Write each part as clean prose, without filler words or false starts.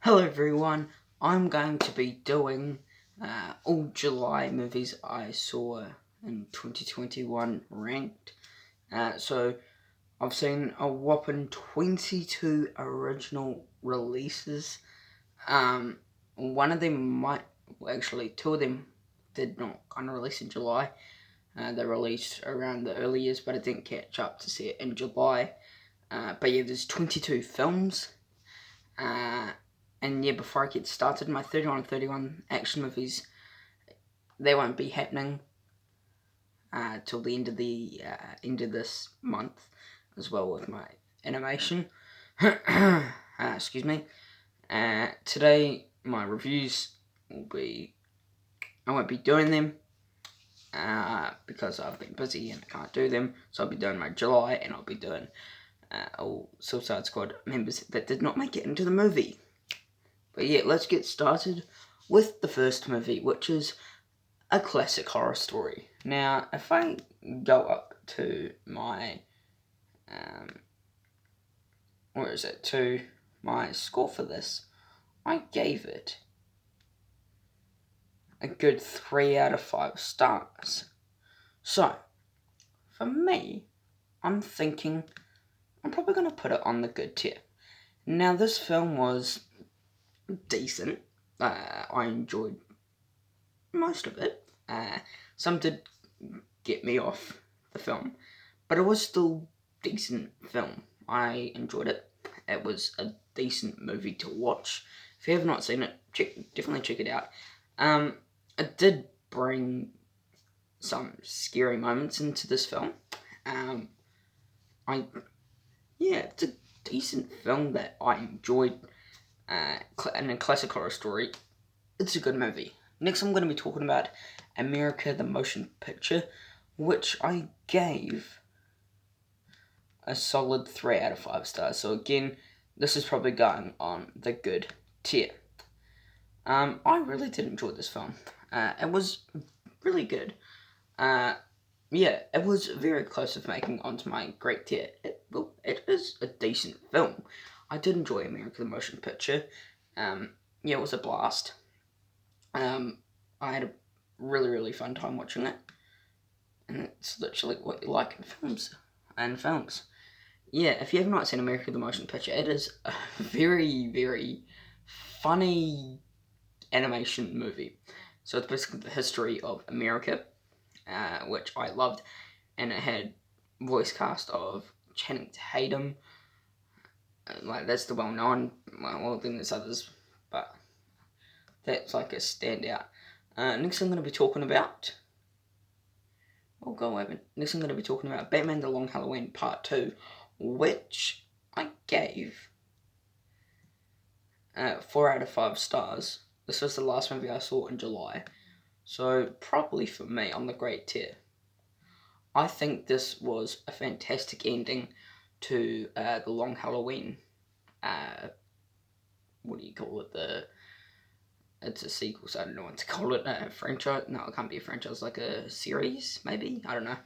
Hello everyone, I'm going to be doing all July movies I saw in 2021 ranked. So I've seen a whopping 22 original releases. One of them actually two of them did not kind of release in July. They released around the early years, but I didn't catch up to see it in July. But yeah, there's 22 films. And yeah, before I get started, my 31 and 31 action movies, they won't be happening till the end of this month, as well with my animation. Excuse me. Today, my reviews will be, I won't be doing them because I've been busy and I can't do them. So I'll be doing my July, and I'll be doing all Suicide Squad members that did not make it into the movie. But yeah, let's get started with the first movie, which is a classic horror story. Now, if I go up to my, to my score for this, I gave it a good 3 out of 5 stars. So, for me, I'm thinking I'm probably going to put it on the good tier. Now, this film was decent. I enjoyed most of it. Some did get me off the film, but it was still decent film. I enjoyed it. It was a decent movie to watch. If you have not seen it, definitely check it out. It did bring some scary moments into this film. It's a decent film that I enjoyed. And a classic horror story. It's a good movie. Next, I'm going to be talking about America the Motion Picture, which I gave a solid 3 out of 5 stars. So again, this is probably going on the good tier. I really did enjoy this film. It was really good. It was very close to making onto my great tier. It is a decent film. I did enjoy America the Motion Picture. It was a blast. I had a really, really fun time watching it. And it's literally what you like in films. Yeah, if you have not seen America the Motion Picture, it is a very, very funny animation movie. So it's basically the history of America, which I loved. And it had voice cast of Channing Tatum. That's the well-known, well, then there's others, but that's like a standout. Next I'm going to be talking about... Next I'm going to be talking about Batman The Long Halloween Part 2, which I gave 4 out of 5 stars. This was the last movie I saw in July. So, probably for me, on the great tier. I think this was a fantastic ending to The Long Halloween. What do you call it? It's a sequel, so I don't know what to call it. A franchise? No, it can't be a franchise. Like a series, maybe? I don't know.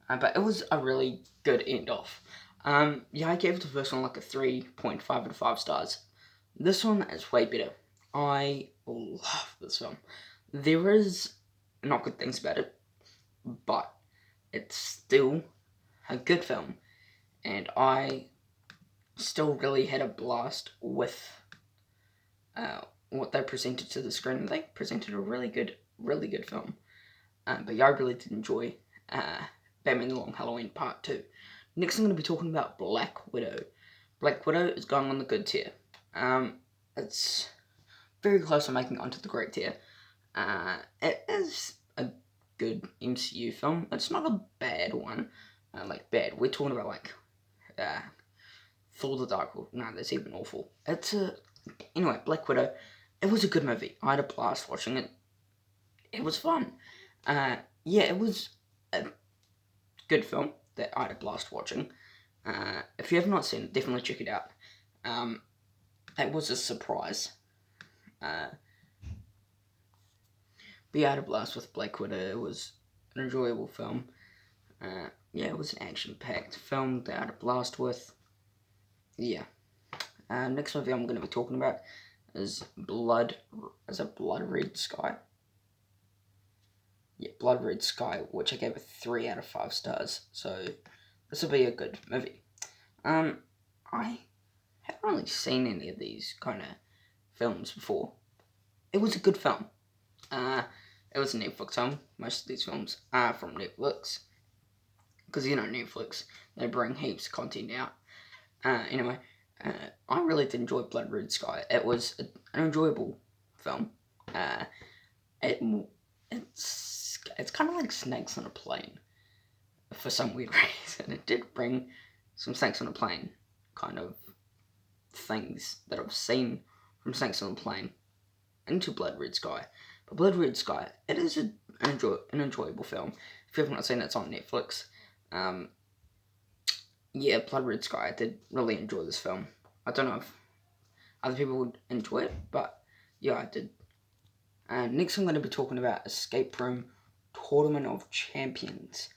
But it was a really good end off. I gave the first one like a 3.5 out of 5 stars. This one is way better. I love this film. There is not good things about it, but it's still a good film. And I still really had a blast with what they presented to the screen. They presented a really good film. But I really did enjoy Batman The Long Halloween Part 2. Next I'm going to be talking about Black Widow. Black Widow is going on the good tier. It's very close to making it onto the great tier. It is a good MCU film. It's not a bad one. Bad. We're talking about Thor the Dark World. No, that's even awful. Anyway, Black Widow. It was a good movie. I had a blast watching it. It was fun. It was a good film that I had a blast watching. If you have not seen it, definitely check it out. It was a surprise. But I had a blast with Black Widow. It was an enjoyable film. It was an action-packed film that I had a blast with. Next movie I'm going to be talking about is Blood Red Sky. Yeah, Blood Red Sky, which I gave a 3 out of 5 stars. So this will be a good movie. I haven't really seen any of these kind of films before. It was a good film. It was a Netflix film. Most of these films are from Netflix. Because, Netflix, they bring heaps of content out. Anyway, I really did enjoy Blood Red Sky. It was an enjoyable film. It's kind of like Snakes on a Plane. For some weird reason. It did bring some Snakes on a Plane kind of things that I've seen from Snakes on a Plane into Blood Red Sky. But Blood Red Sky, it is an enjoyable film. If you have not seen it, it's on Netflix. Yeah, Blood Red Sky, I did really enjoy this film. I don't know if other people would enjoy it, but yeah, I did. Next I'm going to be talking about Escape Room Tournament of Champions,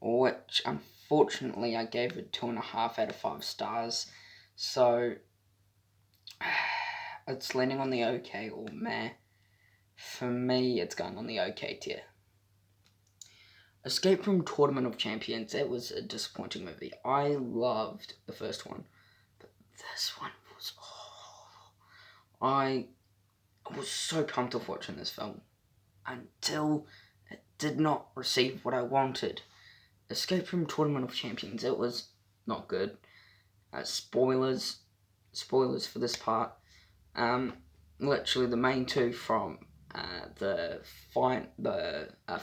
which unfortunately I gave it 2.5 out of 5 stars. So it's landing on the okay or meh. For me, it's going on the okay tier. Escape Room Tournament of Champions, it was a disappointing movie. I loved the first one, but this one was awful. I was so pumped off watching this film until it did not receive what I wanted. Escape Room Tournament of Champions, it was not good. Spoilers for this part. Literally the main two from the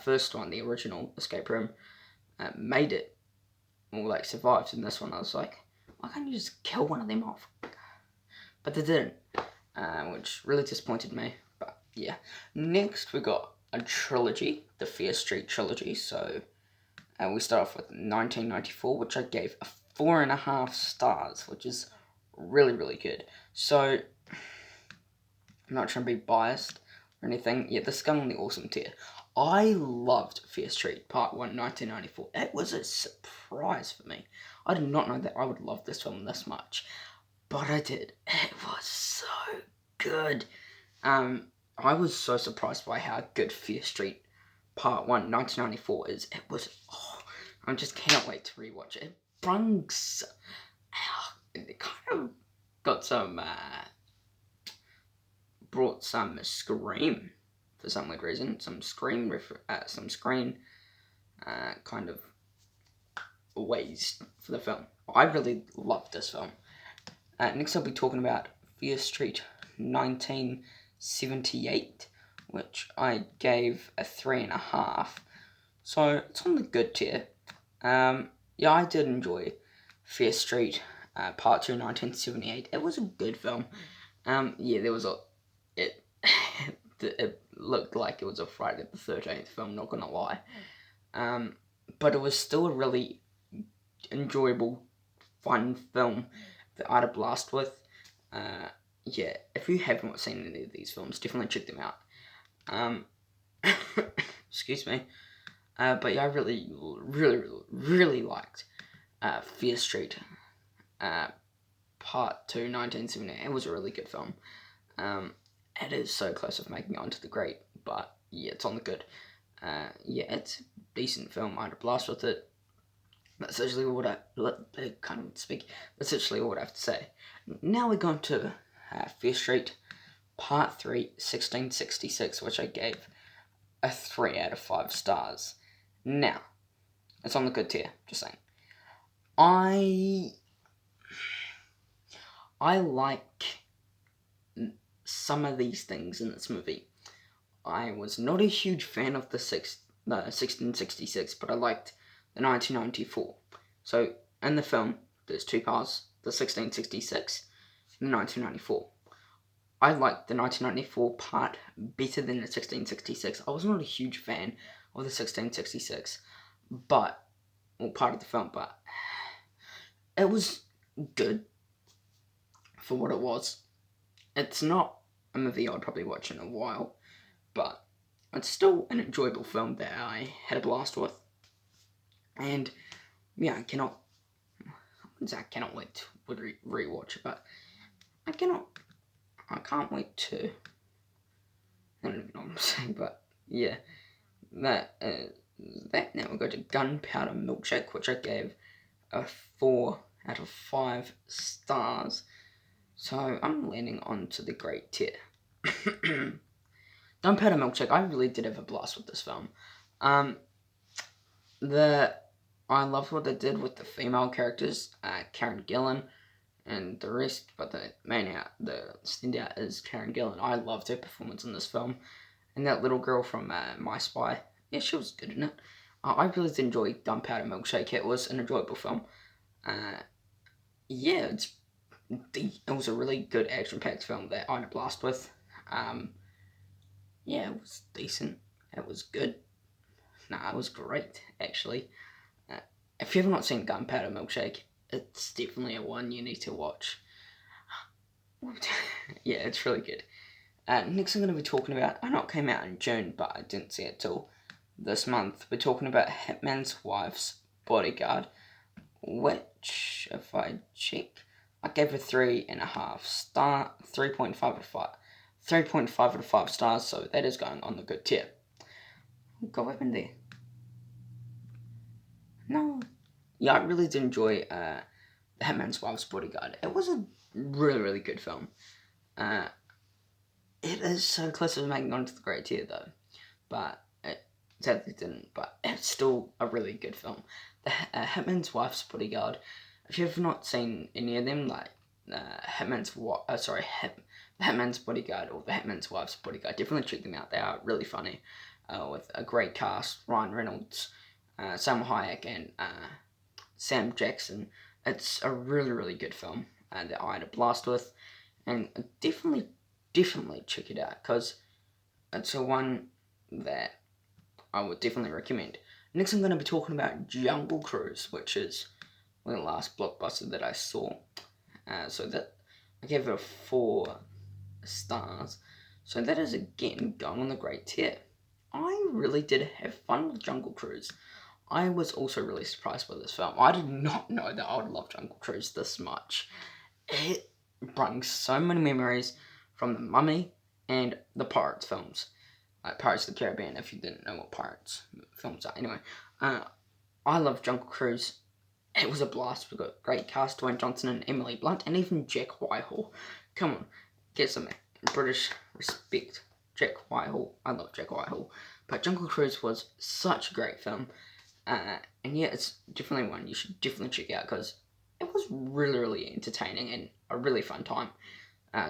first one, the original Escape Room, made it, or survived. In this one, I was like, why can't you just kill one of them off? But they didn't, which really disappointed me. But yeah, next we got a trilogy, the Fear Street trilogy. So we start off with 1994, which I gave a 4.5 stars, which is really, really good. So I'm not trying to be biased or anything. Yeah, this is going on the awesome tier. I loved Fear Street Part 1, 1994. It was a surprise for me. I did not know that I would love this film this much. But I did. It was so good. I was so surprised by how good Fear Street Part 1, 1994 is. It was... I just cannot wait to rewatch it. It kind of got some... brought some Scream for some weird reason. Some Scream kind of ways for the film. I really loved this film. Next I'll be talking about Fear Street 1978, which I gave a 3.5. So it's on the good tier. Yeah, I did enjoy Fear Street Part 2, 1978. It was a good film. Yeah, there was it looked like it was a Friday the 13th film, not gonna lie. But it was still a really enjoyable, fun film that I had a blast with. Yeah, if you haven't seen any of these films, definitely check them out. Excuse me. But yeah, I really, really, really liked Fear Street Part 2, 1978. It was a really good film. It is so close of making it onto the great, but yeah, it's on the good. Yeah, it's a decent film. I had a blast with it. That's actually what That's actually what I have to say. Now we're going to Fear Street Part 3, 1666, which I gave a 3 out of 5 stars. Now, it's on the good tier, just saying. I like some of these things in this movie. I was not a huge fan of the 1666, but I liked the 1994. So, in the film, there's two parts, the 1666 and the 1994. I liked the 1994 part better than the 1666. I was not a huge fan of the 1666, part of the film, but it was good for what it was. It's not a movie I'd probably watch in a while, but it's still an enjoyable film that I had a blast with. And yeah, I cannot wait to rewatch it, but I cannot I can't wait to. I don't even know what I'm saying, but yeah, that that. Now we go to Gunpowder Milkshake, which I gave a 4 out of 5 stars. So I'm landing on to the great tier. Gunpowder Milkshake, I really did have a blast with this film. I loved what they did with the female characters, Karen Gillan, and the rest. But the standout is Karen Gillan. I loved her performance in this film, and that little girl from My Spy. Yeah, she was good in it. I really did enjoy Gunpowder Milkshake. It was an enjoyable film. Yeah, it was a really good action-packed film that I had a blast with. Yeah, it was decent. It was good. Nah, it was great, actually. If you have not seen Gunpowder Milkshake, it's definitely a one you need to watch. Yeah, it's really good. Next I'm going to be talking about, I know it came out in June, but I didn't see it till this month. We're talking about Hitman's Wife's Bodyguard, which, if I check, I gave a 3.5 out of 5. 3.5 out of 5 stars, so that is going on the good tier. Go up in there. No. Yeah, I really did enjoy The Hitman's Wife's Bodyguard. It was a really, really good film. It is so close to making onto the great tier, though. But it sadly didn't. But it's still a really good film. The Hitman's Wife's Bodyguard. If you've not seen any of them, like Hitman's Bodyguard or The Hitman's Wife's Bodyguard, definitely check them out. They are really funny. With a great cast, Ryan Reynolds, Salma Hayek, and Sam Jackson. It's a really, really good film that I had a blast with, and definitely check it out because it's a one that I would definitely recommend. Next, I'm going to be talking about Jungle Cruise, which is the last blockbuster that I saw. So that I gave it a 4 stars. So that is again going on the great tier. I really did have fun with Jungle Cruise. I was also really surprised by this film. I did not know that I would love Jungle Cruise this much. It brings so many memories from The Mummy and the Pirates films. Like Pirates of the Caribbean, if you didn't know what Pirates films are. Anyway, I love Jungle Cruise. It was a blast. We got great cast, Dwayne Johnson and Emily Blunt, and even Jack Whitehall. Come on, get some British respect. Jack Whitehall. I love Jack Whitehall. But Jungle Cruise was such a great film. And yeah, it's definitely one you should definitely check out because it was really, really entertaining and a really fun time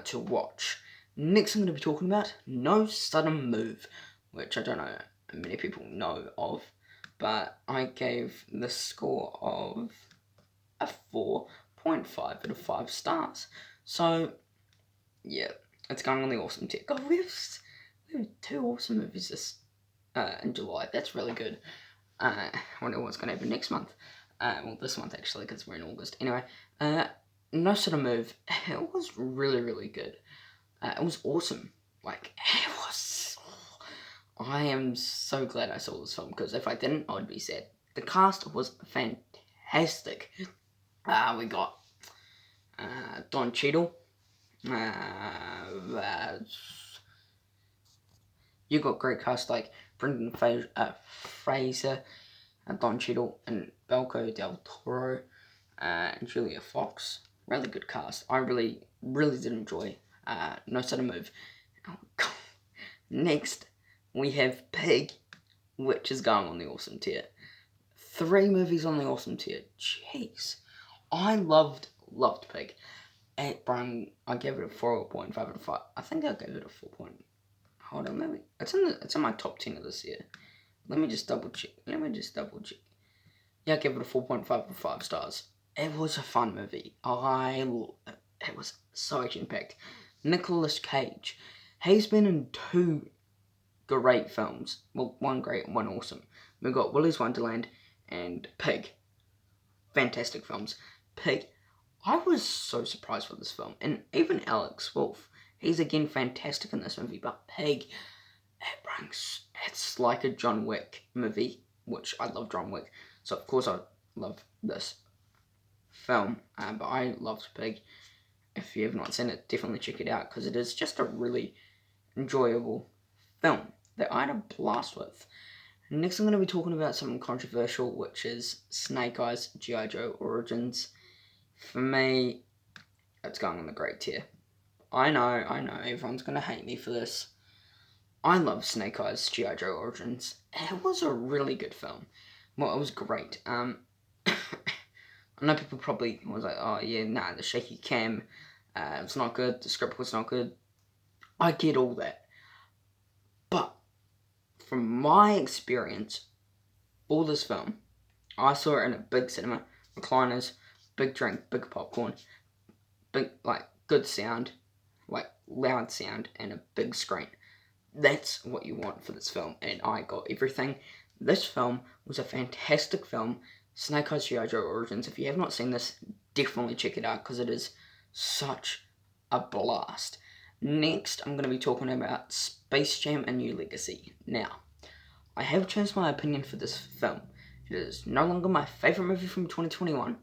to watch. Next, I'm going to be talking about No Sudden Move, which I don't know many people know of, but I gave the score of a 4.5 out of 5 stars. So, yeah, it's going on the awesome tier. God, we have 2 awesome movies this in July. That's really good. I wonder what's going to happen next month. Well, this month actually, because we're in August. Anyway, No Sudden Move. It was really, really good. It was awesome. Like, it was. I am so glad I saw this film because if I didn't, I would be sad. The cast was fantastic. We got Don Cheadle. You got great cast like Brendan Fraser, Don Cheadle, and Benicio del Toro, and Julia Fox. Really good cast. I really, really did enjoy No Sudden Move. Oh, God. Next, we have Pig, which is going on the awesome tier. 3 movies on the awesome tier. Jeez. I loved Pig. I gave it a 4.5 out of 5. I think I gave it a 4. Hold on, maybe it's in my top 10 of this year. Let me just double check. Yeah, I gave it a 4.5 out of 5 stars. It was a fun movie. It was so action-packed. Nicolas Cage. He's been in 2 great films. Well, 1 great and 1 awesome. We've got Willy's Wonderland and Pig. Fantastic films. Pig. I was so surprised with this film. And even Alex Wolff. He's again fantastic in this movie. But Pig, it's like a John Wick movie. Which I love John Wick. So of course I love this film. But I loved Pig. if you have not seen it, definitely check it out because it is just a really enjoyable film that I had a blast with. Next, I'm going to be talking about something controversial, which is Snake Eyes G.I. Joe Origins. For me, it's going on the great tier. I know, everyone's going to hate me for this. I love Snake Eyes G.I. Joe Origins. It was a really good film. Well, it was great. I know people probably was like, oh yeah, nah, the shaky cam, it's not good, the script was not good. I get all that. But, from my experience for this film, I saw it in a big cinema, recliners, big drink, big popcorn, big, like, good sound, like, loud sound, and a big screen. That's what you want for this film, and I got everything. This film was a fantastic film. Snake Eyes G.I. Joe Origins. If you have not seen this, definitely check it out because it is such a blast. Next, I'm going to be talking about Space Jam: A New Legacy. Now, I have changed my opinion for this film. It is no longer my favourite movie from 2021.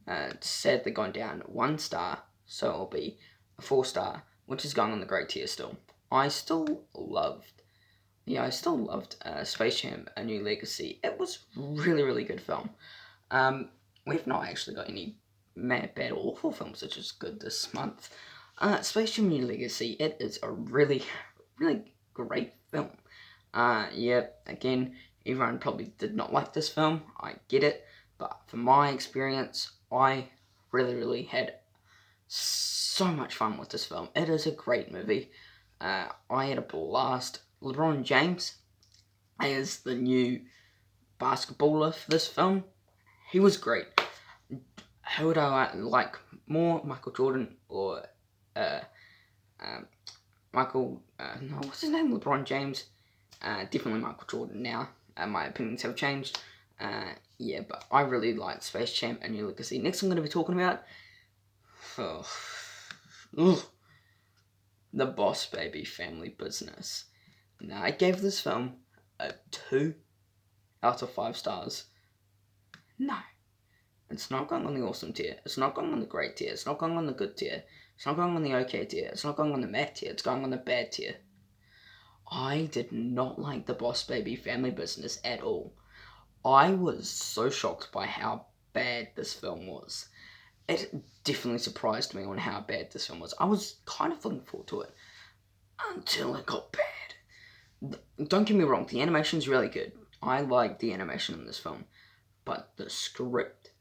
It's sadly gone down 1 star, so it'll be a 4-star, which is going on the great tier still. I still loved Space Jam: A New Legacy. It was really, really good film. We've not actually got any mad, bad, or awful films which is good this month. Space Jam: A New Legacy, it is a really, really great film. Again, everyone probably did not like this film. I get it. But from my experience, I really, really had so much fun with this film. It is a great movie. I had a blast. LeBron James is the new basketballer for this film. He was great. Who would I like more, Michael Jordan or what's his name? LeBron James. Definitely Michael Jordan now. My opinions have changed. But I really like Space Jam: A New Legacy. Next, I'm going to be talking about The Boss Baby Family Business. Now, I gave this film a 2 out of 5 stars. No, it's not going on the awesome tier. It's not going on the great tier. It's not going on the good tier. It's not going on the okay tier. It's not going on the meh tier. It's going on the bad tier. I did not like The Boss Baby Family Business at all. I was so shocked by how bad this film was. It definitely surprised me on how bad this film was. I was kind of looking forward to it until it got bad. Don't get me wrong, the animation's really good. I like the animation in this film. But the script,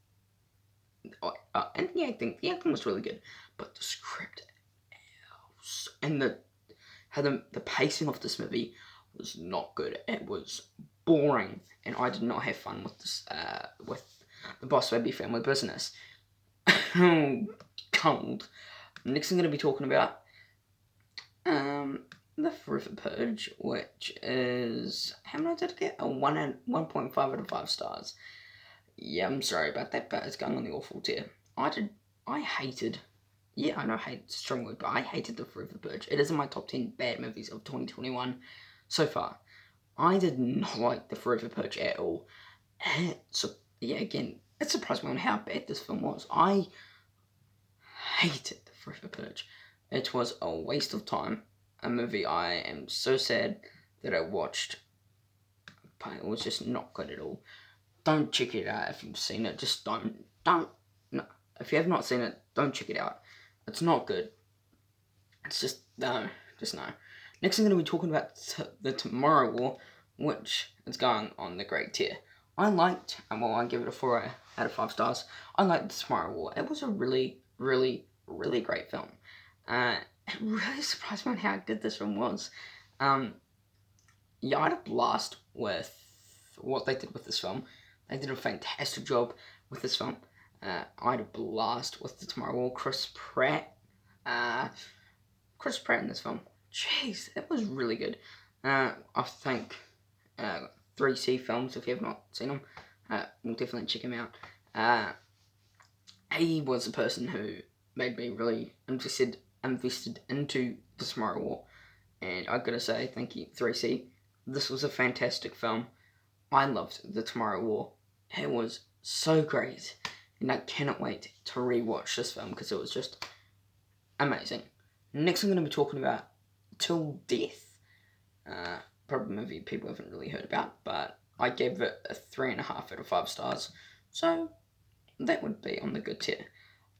and the acting was really good. But the script, and the pacing of this movie was not good. It was boring, and I did not have fun with this. With The Boss Baby Family Business. Cold. Next, I'm going to be talking about The Forever Purge, which is, how many did it get? A 1.5 out of 5 stars. Yeah, I'm sorry about that, but it's going on the awful tier. I hated strongly, but I hated The Forever Purge. It is in my top 10 bad movies of 2021 so far. I did not like The Forever Purge at all. So, again, it surprised me on how bad this film was. I hated The Forever Purge. It was a waste of time. A movie I am so sad that I watched, but it was just not good at all. Don't check it out if you've seen it. Just don't. No. If you have not seen it, don't check it out. It's not good. It's just no. Next, I'm going to be talking about The Tomorrow War, which is going on the great tier. I give it a 4 out of 5 stars. I liked The Tomorrow War. It was a really, really, really great film. It really surprised me on how good this film was. I had a blast with what they did with this film. They did a fantastic job with this film. I had a blast with The Tomorrow War. Chris Pratt in this film. Jeez, it was really good. I think 3C Films, if you have not seen them, we'll definitely check him out. He was the person who made me really invested into The Tomorrow War. And I gotta say, thank you, 3C. This was a fantastic film. I loved The Tomorrow War. It was so great. And I cannot wait to rewatch this film because it was just amazing. Next, I'm going to be talking about Till Death. Probably a movie people haven't really heard about, but I gave it a 3.5 out of 5 stars, so that would be on the good tier.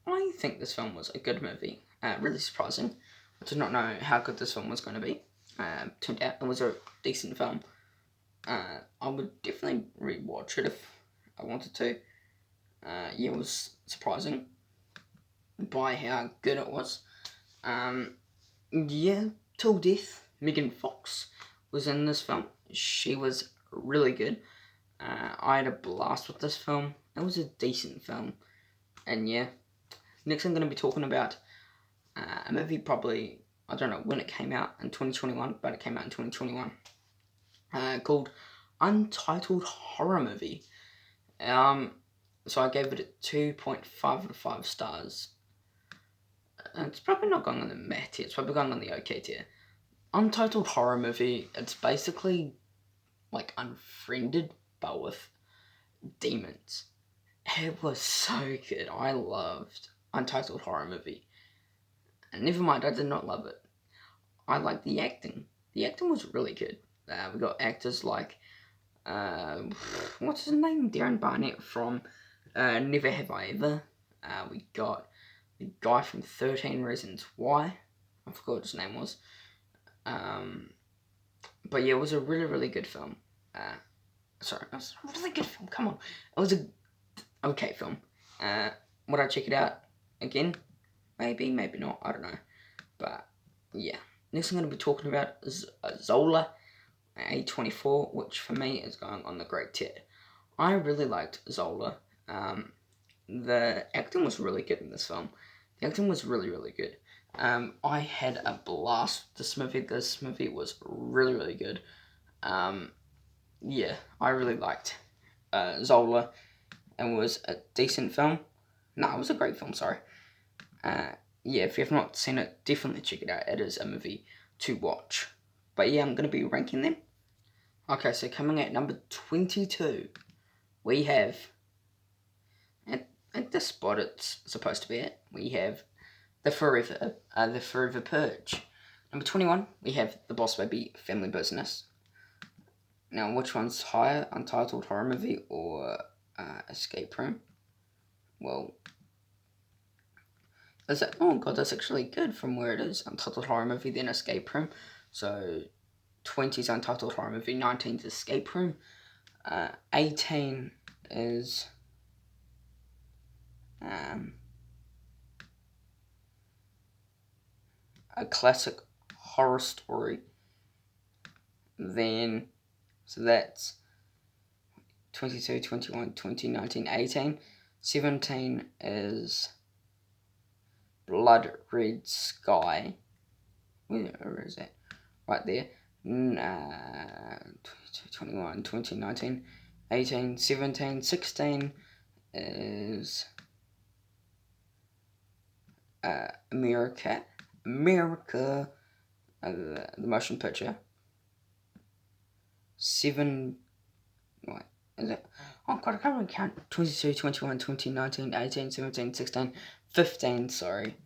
I think this film was a good movie. Really surprising. I did not know how good this film was going to be. Turned out it was a decent film. I would definitely rewatch it if I wanted to. Yeah, it was surprising by how good it was. Yeah, Till Death. Megan Fox was in this film. She was really good. I had a blast with this film. It was a decent film. And yeah, next I'm going to be talking about a movie probably, I don't know when it came out, in 2021, but it came out in 2021, called Untitled Horror Movie. So I gave it a 2.5 out of 5 stars. It's probably not going on the meh tier, it's probably going on the okay tier. Untitled Horror Movie, it's basically like Unfriended, but with demons. It was so good. I loved Untitled Horror Movie. And never mind, I did not love it. I liked the acting. The acting was really good. We got actors like, what's his name? Darren Barnett from Never Have I Ever. We got the guy from 13 Reasons Why. I forgot what his name was. But yeah, it was a really, really good film. Sorry, it was a really good film. Come on. It was a okay film. Would I check it out again? Maybe, maybe not. I don't know. But yeah. Next I'm going to be talking about is Zola A24, which for me is going on the great tier. I really liked Zola. The acting was really good in this film. The acting was really, really good. I had a blast with this movie. This movie was really, really good. Yeah, I really liked Zola. It was a decent film. No, it was a great film, sorry. Yeah, if you have not seen it, definitely check it out. It is a movie to watch. But yeah, I'm going to be ranking them. Okay, so coming at number 22, we have, at this spot it's supposed to be at, we have The Forever Purge. Number 21, we have The Boss Baby Family Business. Now, which one's higher, Untitled Horror Movie or Escape Room? Well, is that, oh god, that's actually good from where it is. Untitled Horror Movie, then Escape Room. So 20's Untitled Horror Movie, 19's Escape Room. 18 is A Classic Horror Story. Then, so that's 22, 21, 20, 19, 18. 17 is Blood Red Sky. Where is that? Right there. 22, 21, 20, 19, 18, 17, 16 is America, the motion picture. 7, what is it? Oh god, I can't really count. 22, 21, 20, 19, 18, 17, 16, 15, sorry.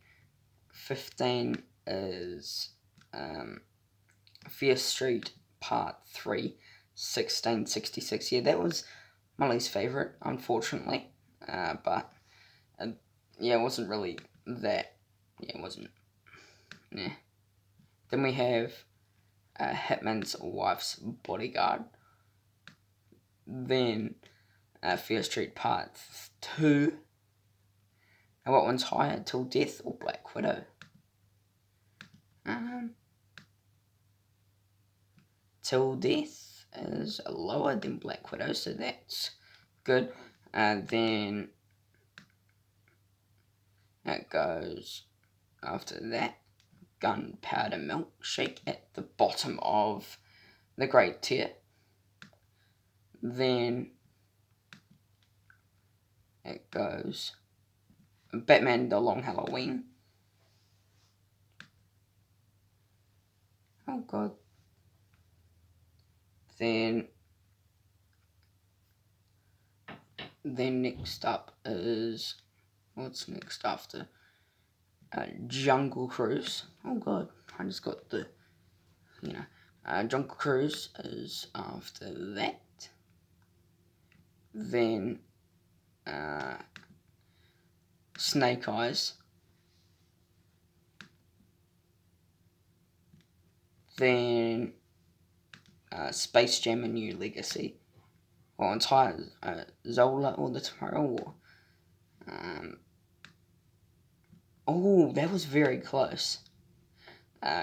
15 is Fear Street Part 3, 1666. Yeah, that was my least favourite, unfortunately. But, yeah, it wasn't really that. Yeah, it wasn't. Yeah. Then we have Hitman's Wife's Bodyguard. Then Fear Street Part 2. And what one's higher, Till Death or Black Widow? Till Death is lower than Black Widow, so that's good. Then it goes after that, Gunpowder Milkshake at the bottom of the great tier. Then it goes Batman The Long Halloween. Oh god. Then next up is, what's next after? Jungle Cruise. Oh god, I just got the, Jungle Cruise is after that. Then Snake Eyes. Then Space Jam: A New Legacy. Or entire Zola or the Tomorrow War. Oh, that was very close.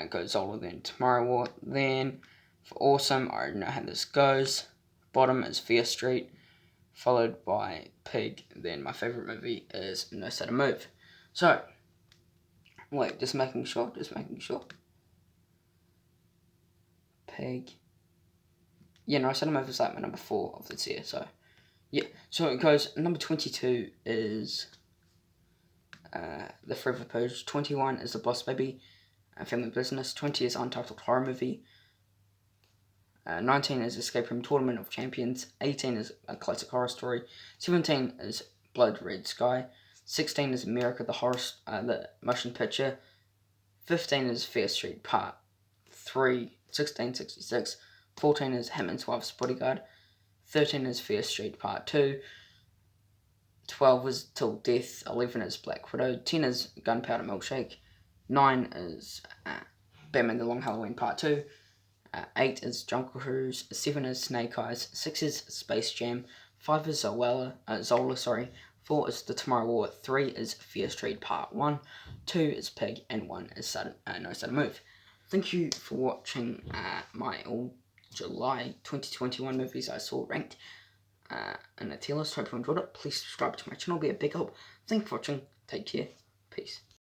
Go Zola, then Tomorrow War. Then for Awesome, I already know how this goes. Bottom is Fear Street, followed by Pig. Then my favourite movie is No Say to Move. So, wait, just making sure. Pig. Yeah, No Say to Move is like my number 4 of the tier, so. Yeah, so it goes, number 22 is The Forever Purge. 21 is The Boss Baby, Family Business. 20 is Untitled Horror Movie. 19 is Escape Room Tournament of Champions. 18 is A Classic Horror Story. 17 is Blood Red Sky. 16 is America the Motion Picture. 15 is Fear Street Part 3, 1666. 14 is Hitman's Wife's Bodyguard. 13 is Fear Street Part 2. 12 is Till Death. 11 is Black Widow. 10 is Gunpowder Milkshake. 9 is Batman The Long Halloween Part 2. 8 is Jungle Cruise. 7 is Snake Eyes. 6 is Space Jam. 5 is Zola. 4 is The Tomorrow War. 3 is Fear Street Part 1. 2 is Pig. And 1 is No Say to Move. Thank you for watching my all July 2021 movies I saw ranked in a tier list. Hope you enjoyed it. Please subscribe to my channel. Be a big help. Thank you for watching. Take care. Peace.